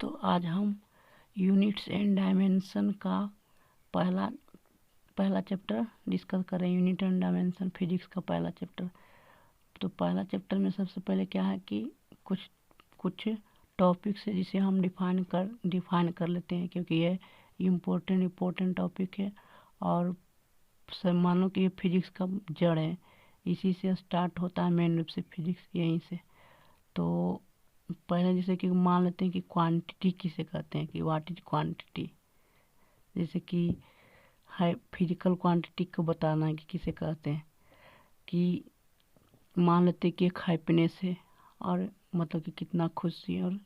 तो आज हम यूनिट्स एंड डायमेंशन का पहला चैप्टर डिस्कस कर रहे हैं। यूनिट एंड डायमेंशन फिजिक्स का पहला चैप्टर। तो पहला चैप्टर में सबसे पहले क्या है कि कुछ टॉपिक्स है जिसे हम डिफाइन कर लेते हैं, क्योंकि ये इम्पोर्टेंट टॉपिक है और सब मानो कि ये फिजिक्स का जड़ है, इसी से स्टार्ट होता है मेन रूप से फिजिक्स, यहीं से। तो पहले जैसे कि मान लेते हैं कि क्वांटिटी किसे कहते हैं, कि व्हाट इज क्वांटिटी। जैसे कि है फिजिकल क्वांटिटी को बताना है कि किसे कहते हैं, कि मान लेते हैं कि एक हैप्पीनेस है और मतलब कि कितना खुशी और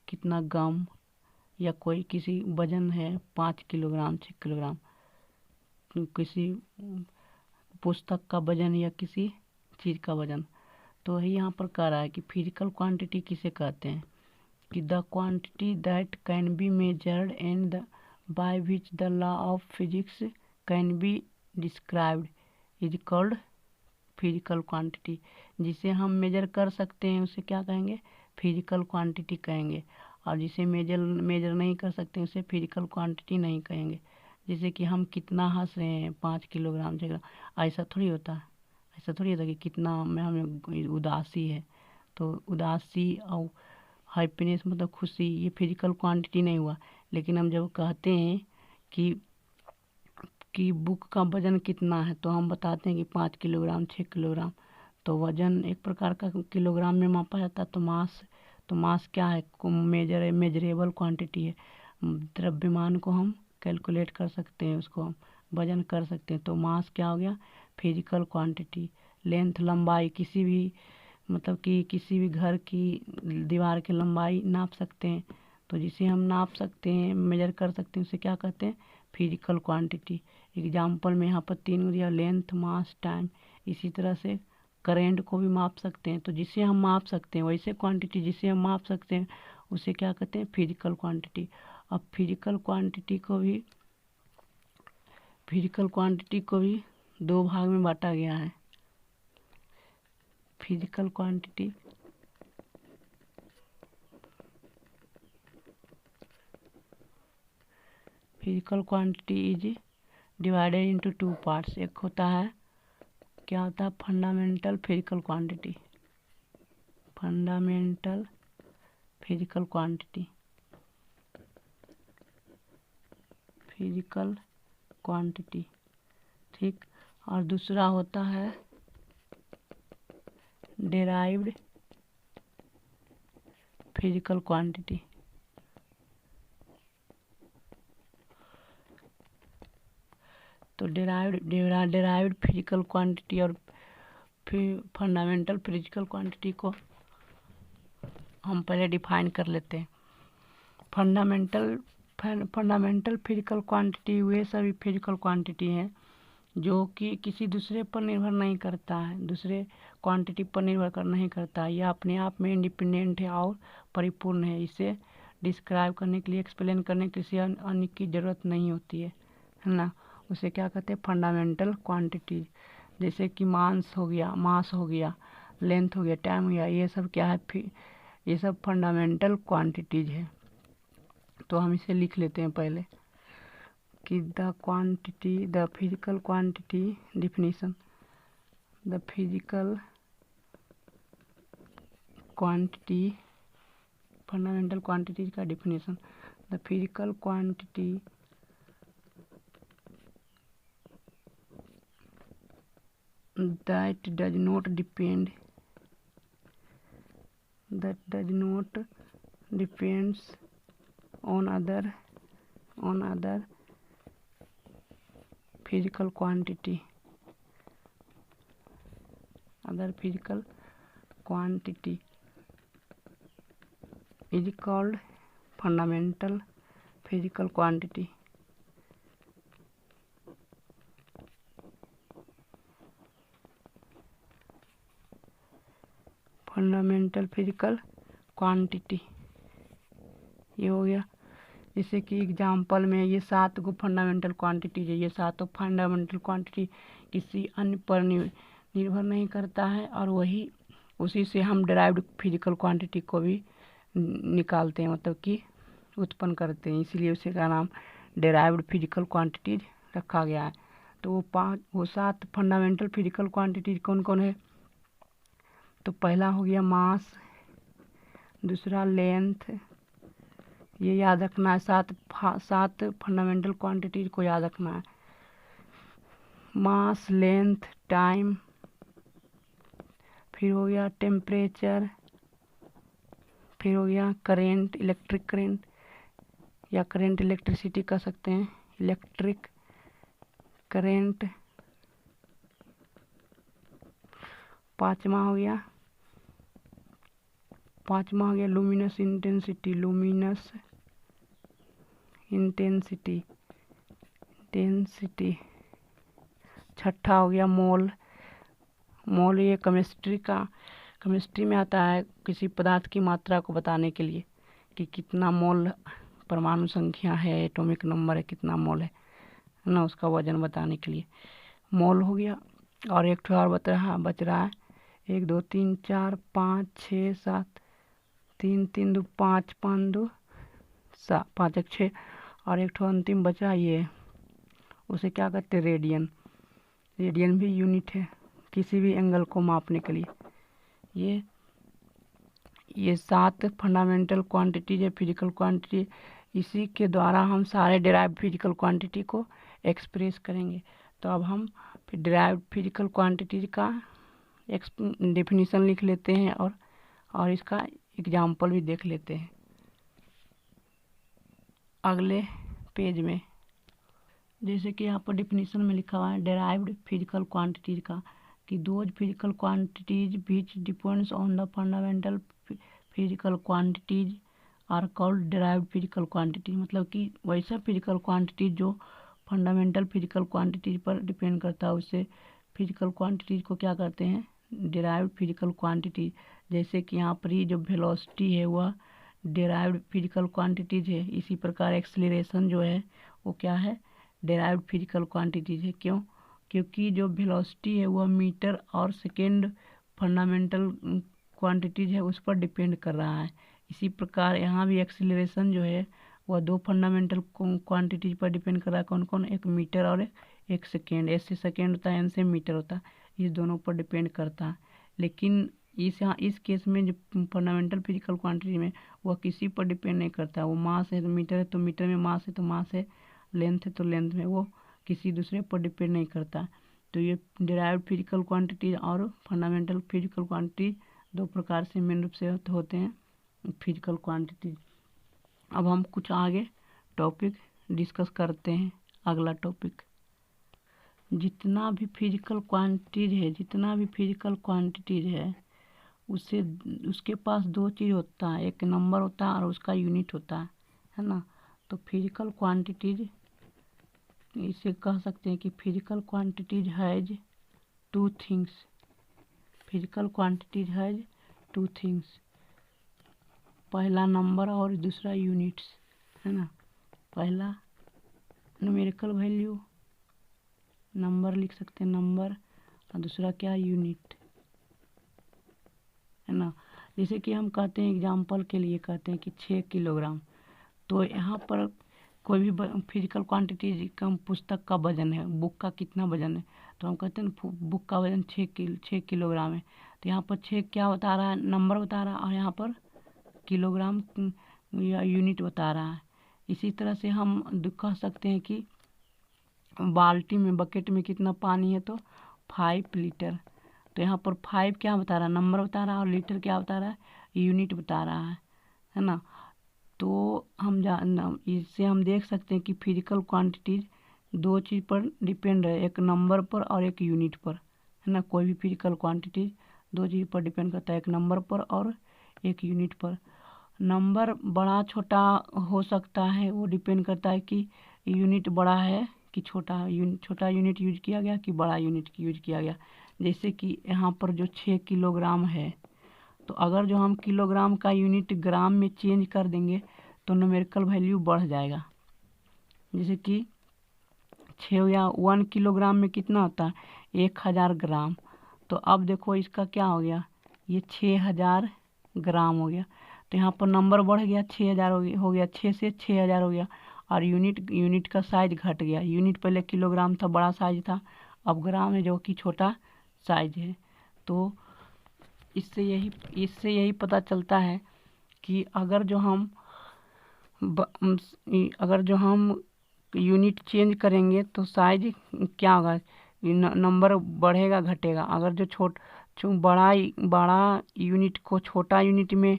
कितना गम, या कोई किसी वजन है 5 किलोग्राम 6 किलोग्राम, किसी पुस्तक का वजन या किसी चीज़ का वजन। तो वही यहाँ पर कह रहा है कि फिजिकल क्वांटिटी किसे कहते हैं, कि the quantity that can be measured and by which the law of physics can be described is called physical quantity. जिसे हम मेजर कर सकते हैं उसे क्या कहेंगे, फिजिकल क्वांटिटी कहेंगे, और जिसे मेजर नहीं कर सकते उसे फिजिकल क्वांटिटी नहीं कहेंगे। जैसे कि हम कितना हंस रहे हैं 5 किलोग्राम 6 किलोग्राम, ऐसा थोड़ी होता कि कितना में हमें उदासी है, तो उदासी और हैप्पीनेस मतलब खुशी, ये फिजिकल क्वांटिटी नहीं हुआ। लेकिन हम जब कहते हैं कि बुक का वजन कितना है, तो हम बताते हैं कि 5 किलोग्राम 6 किलोग्राम। तो वजन एक प्रकार का किलोग्राम में मापा जाता है। तो मास क्या है, मेजरेबल क्वांटिटी है। द्रव्यमान को हम कैलकुलेट कर सकते हैं, उसको हम वजन कर सकते हैं। तो मास क्या हो गया, फिजिकल क्वांटिटी। लेंथ लंबाई, किसी भी घर की दीवार की लंबाई नाप सकते हैं। तो जिसे हम नाप सकते हैं, मेजर कर सकते हैं, उसे क्या कहते हैं, फिजिकल क्वांटिटी। एग्जाम्पल में यहाँ पर 3 दिया, लेंथ मास टाइम। इसी तरह से करेंट को भी माप सकते हैं। तो जिसे हम माप सकते हैं वैसे क्वांटिटी जिसे हम माप सकते हैं उसे क्या कहते हैं, फिजिकल क्वांटिटी। अब फिजिकल क्वांटिटी को भी 2 भाग में बांटा गया है। Physical quantity is divided into 2 parts. एक होता है, क्या होता है, फंडामेंटल फिजिकल क्वांटिटी। ठीक। और दूसरा होता है डेराइव्ड फिजिकल क्वांटिटी। तो डेराइव्ड फिजिकल क्वांटिटी और फंडामेंटल फिजिकल क्वांटिटी को हम पहले डिफाइन कर लेते हैं। फंडामेंटल फिजिकल क्वांटिटी वे सभी फिजिकल क्वांटिटी हैं जो कि किसी दूसरे पर निर्भर नहीं करता है, दूसरे क्वांटिटी पर निर्भर नहीं करता। यह अपने आप में इंडिपेंडेंट है और परिपूर्ण है। इसे डिस्क्राइब करने के लिए, एक्सप्लेन करने के लिए किसी अन्य की ज़रूरत नहीं होती है ना। उसे क्या कहते हैं, फंडामेंटल क्वांटिटी। जैसे कि मास हो गया, लेंथ हो गया, टाइम हो गया, ये सब क्या है, ये सब फंडामेंटल क्वांटिटीज है। तो हम इसे लिख लेते हैं पहले कि the physical quantity definition. The physical quantity, fundamental quantities का definition. The physical quantity that does not depends on other physical quantity is called fundamental physical quantity. Fundamental physical quantity ये हो गया। जैसे कि एग्जाम्पल में ये 7 गो फंडामेंटल क्वांटिटीज है। ये 7 फंडामेंटल क्वांटिटी किसी अन्य पर निर्भर नहीं करता है, और उसी से हम डिराइव्ड फिजिकल क्वांटिटी को भी निकालते हैं, मतलब कि उत्पन्न करते हैं, इसीलिए उसे का नाम डेराइव्ड फिजिकल क्वांटिटीज रखा गया है। तो वो 7 फंडामेंटल फिजिकल क्वांटिटीज कौन कौन है? तो पहला हो गया मास, दूसरा लेंथ, ये याद रखना है। 7 फंडामेंटल क्वांटिटीज को याद रखना है। मास, लेंथ, टाइम, फिर हो गया टेम्परेचर, फिर हो गया करेंट, इलेक्ट्रिक करेंट या करेंट इलेक्ट्रिसिटी कह सकते हैं, इलेक्ट्रिक करेंट। पांचवा हो गया लुमिनस इंटेंसिटी। छठा हो गया मोल। ये केमिस्ट्री में आता है, किसी पदार्थ की मात्रा को बताने के लिए कि कितना मोल परमाणु संख्या है, एटॉमिक नंबर है, कितना मोल है ना, उसका वजन बताने के लिए मोल हो गया। और एक ठो और बच रहा है 1 2 3 4 5 6 7 3 3 2 5 5 2 7 5 1 6 और एक ठो अंतिम बचा, ये उसे क्या कहते हैं? रेडियन भी यूनिट है किसी भी एंगल को मापने के लिए। ये 7 फंडामेंटल क्वांटिटीज है, फिजिकल क्वांटिटी। इसी के द्वारा हम सारे डिराइव्ड फिजिकल क्वांटिटी को एक्सप्रेस करेंगे। तो अब हम फिर डिराइव्ड फिजिकल क्वांटिटीज का डेफिनेशन लिख लेते हैं और इसका एग्जाम्पल भी देख लेते हैं अगले पेज में। जैसे कि यहाँ पर डेफिनेशन में लिखा हुआ है डिराइव्ड फिजिकल क्वांटिटीज का, कि those physical quantities which depends on the fundamental physical quantities are called derived physical quantities. मतलब कि वैसा फिजिकल क्वांटिटीज जो फंडामेंटल फिजिकल क्वांटिटीज पर डिपेंड करता है, उससे फिजिकल क्वांटिटीज को क्या करते हैं? Derived physical quantities. जैसे कि यहाँ पर ही जो वेलोसिटी है वह डिराइव्ड फिजिकल क्वांटिटीज है, इसी प्रकार एक्सेलरेशन जो है वो क्या है? डिराइव्ड फिजिकल क्वांटिटीज है। क्यों? क्योंकि जो वेलोसिटी है वह मीटर और सेकेंड फंडामेंटल क्वांटिटीज है उस पर डिपेंड कर रहा है। इसी प्रकार यहाँ भी एक्सेलरेशन जो है वह 2 फंडामेंटल क्वांटिटीज पर डिपेंड कर रहा है। कौन कौन? एक मीटर और एक सेकेंड। एस से सेकेंड होता है, एन से मीटर होता है, इस दोनों पर डिपेंड करता है। लेकिन इस केस में जो फंडामेंटल फिजिकल क्वांटिटी में वह किसी पर डिपेंड नहीं करता। वो मास है तो मीटर है, तो मीटर में मास है तो मास है, लेंथ है तो लेंथ में, वो किसी दूसरे पर डिपेंड नहीं करता। तो ये डिराइव्ड फिजिकल क्वांटिटी और फंडामेंटल फिजिकल क्वांटिटी 2 प्रकार से मेन रूप से होते हैं फिजिकल क्वांटिटी। अब हम कुछ आगे टॉपिक डिस्कस करते हैं। अगला टॉपिक, जितना भी फिजिकल क्वांटिटीज है उसके पास 2 चीज़ होता है, एक नंबर होता है और उसका यूनिट होता है ना। तो फिजिकल क्वांटिटीज, इसे कह सकते हैं कि physical quantities has 2 things. Physical quantities has 2 things, पहला नंबर और दूसरा यूनिट्स, है ना। पहला न्यूमेरिकल वैल्यू, नंबर लिख सकते हैं नंबर, और दूसरा क्या? यूनिट, है ना। जैसे कि हम कहते हैं, एग्जाम्पल के लिए कहते हैं कि 6 किलोग्राम। तो यहाँ पर कोई भी फिजिकल क्वांटिटी का पुस्तक का वजन है, बुक का कितना वजन है, तो हम कहते हैं बुक का वजन 6 किलोग्राम है। तो यहाँ पर 6 क्या बता रहा है? नंबर बता रहा है, और यहाँ पर किलोग्राम या यूनिट बता रहा है। इसी तरह से हम कह सकते हैं कि बाल्टी में, बकेट में कितना पानी है, तो 5 लीटर। तो यहाँ पर 5 क्या बता रहा है? नंबर बता रहा है, और लीटर क्या बता रहा है? यूनिट बता रहा है ना। तो इससे हम देख सकते हैं कि फिजिकल क्वांटिटीज 2 चीज़ पर डिपेंड है, एक नंबर पर और एक यूनिट पर, है ना। कोई भी फिजिकल क्वांटिटीज 2 चीज़ पर डिपेंड करता है, एक नंबर पर और एक यूनिट पर। नंबर बड़ा छोटा हो सकता है, वो डिपेंड करता है कि यूनिट बड़ा है कि छोटा यूनिट यूज किया गया कि बड़ा यूनिट यूज किया गया। जैसे कि यहाँ पर जो 6 किलोग्राम है, तो अगर जो हम किलोग्राम का यूनिट ग्राम में चेंज कर देंगे तो न्यूमेरिकल वैल्यू बढ़ जाएगा। जैसे कि 6 या 1 किलोग्राम में कितना होता है? 1000 ग्राम। तो अब देखो इसका क्या हो गया? ये 6000 ग्राम हो गया। तो यहाँ पर नंबर बढ़ गया, 6000 हो गया 6 से 6000 हो गया। और यूनिट का साइज घट गया। यूनिट पहले किलोग्राम था, बड़ा साइज था, अब ग्राम है जो कि छोटा साइज है। तो इससे यही पता चलता है कि अगर जो हम यूनिट चेंज करेंगे तो साइज क्या होगा, नंबर बढ़ेगा घटेगा। अगर जो बड़ा यूनिट को छोटा यूनिट में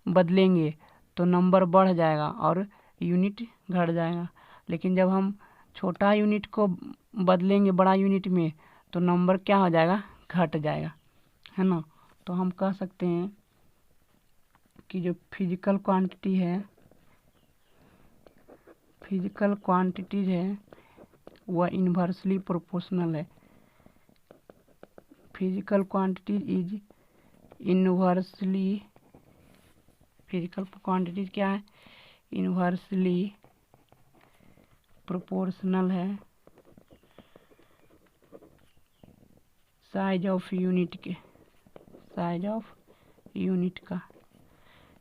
बदलेंगे तो नंबर बढ़ जाएगा और यूनिट घट जाएगा। लेकिन जब हम छोटा यूनिट को बदलेंगे बड़ा यूनिट में तो नंबर क्या हो जाएगा, घट जाएगा, है ना। तो हम कह सकते हैं कि जो फिजिकल क्वांटिटीज है वह इन्वर्सली प्रोपोर्शनल है। फिजिकल क्वांटिटीज क्या है, इन्वर्सली प्रोपोर्शनल है साइज ऑफ यूनिट का।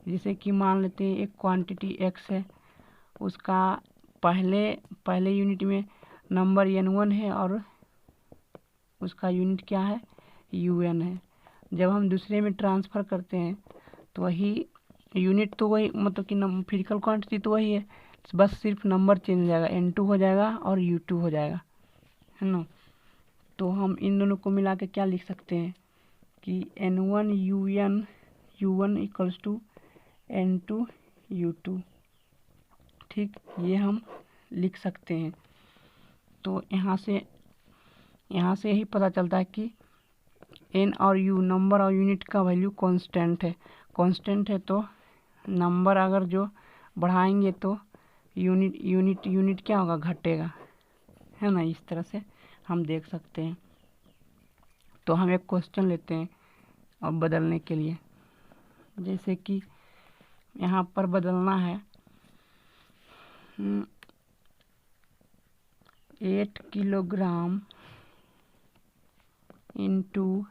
जैसे कि मान लेते हैं एक क्वांटिटी x है, उसका पहले यूनिट में नंबर n1 है और उसका यूनिट क्या है, un है। जब हम दूसरे में ट्रांसफ़र करते हैं तो वही यूनिट तो वही, मतलब कि फिजिकल क्वांटिटी तो वही है, बस सिर्फ नंबर चेंज हो जाएगा, n2 हो जाएगा और u2 हो जाएगा, है ना। तो हम इन दोनों को मिला के क्या लिख सकते हैं कि n1 u1 equals to n2 u2। ठीक, ये हम लिख सकते हैं। तो यहाँ से यही पता चलता है कि n और u नंबर और यूनिट का वैल्यू कांस्टेंट है। तो नंबर अगर जो बढ़ाएंगे तो यूनिट क्या होगा, घटेगा, है ना। इस तरह से हम देख सकते हैं। तो हम एक क्वेश्चन लेते हैं अब बदलने के लिए। जैसे कि यहाँ पर बदलना है 8 किलोग्राम इंटू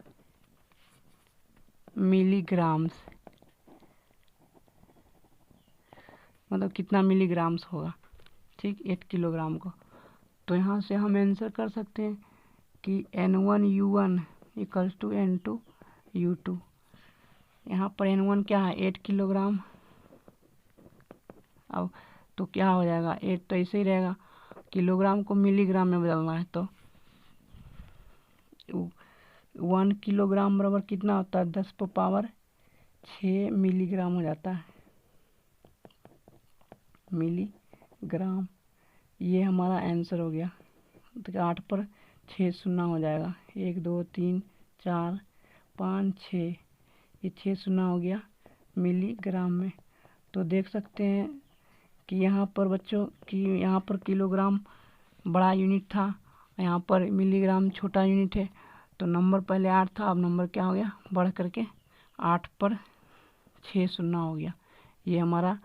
मिलीग्राम्स, मतलब कितना मिलीग्राम्स होगा, ठीक, 8 किलोग्राम को। तो यहाँ से हम आंसर कर सकते हैं कि n1 u1 equals to n2 u2। यहाँ पर n1 क्या है, 8 किलोग्राम। अब तो क्या हो जाएगा, 8 तो ऐसे ही रहेगा, किलोग्राम को मिलीग्राम में बदलना है तो 1 किलोग्राम बराबर कितना होता है, 10⁻6 मिलीग्राम हो जाता है, मिलीग्राम। ये हमारा आंसर हो गया। तो 8 पर 6 शून्य हो जाएगा, 1 2 3 4 5 6, ये 6 शून्य हो गया मिलीग्राम में। तो देख सकते हैं कि यहाँ पर बच्चों कि यहाँ पर किलोग्राम बड़ा यूनिट था, यहाँ पर मिलीग्राम छोटा यूनिट है। तो नंबर पहले 8 था, अब नंबर क्या हो गया, बढ़ करके 8 पर 6 शून्य हो गया। ये हमारा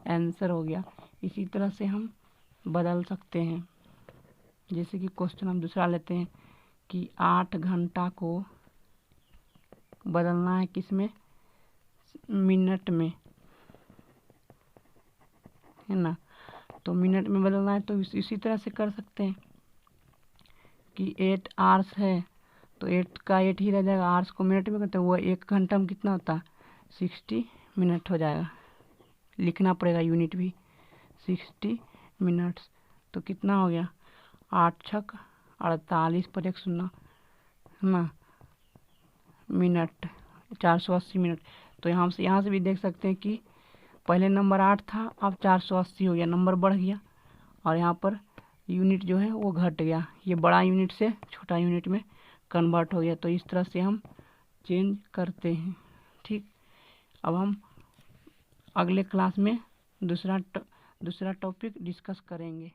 आंसर हो गया। इसी तरह से हम बदल सकते हैं। जैसे कि क्वेश्चन हम दूसरा लेते हैं कि 8 घंटा को बदलना है किसमें, मिनट में, है ना। तो मिनट में बदलना है तो इसी तरह से कर सकते हैं कि 8 आवर्स है तो 8 का 8 ही रह जाएगा, आवर्स को मिनट में करते हैं, वो 1 घंटा में कितना होता है, 60 मिनट हो जाएगा। लिखना पड़ेगा यूनिट भी, 60 मिनट्स। तो कितना हो गया, 8 छक 48 पर 1 शून्य, है ना, मिनट, 480 मिनट। तो यहाँ से भी देख सकते हैं कि पहले नंबर 8 था, अब 480 हो गया, नंबर बढ़ गया। और यहाँ पर यूनिट जो है वो घट गया, ये बड़ा यूनिट से छोटा यूनिट में कन्वर्ट हो गया। तो इस तरह से हम चेंज करते हैं। ठीक, अब हम अगले क्लास में दूसरा टॉपिक डिस्कस करेंगे।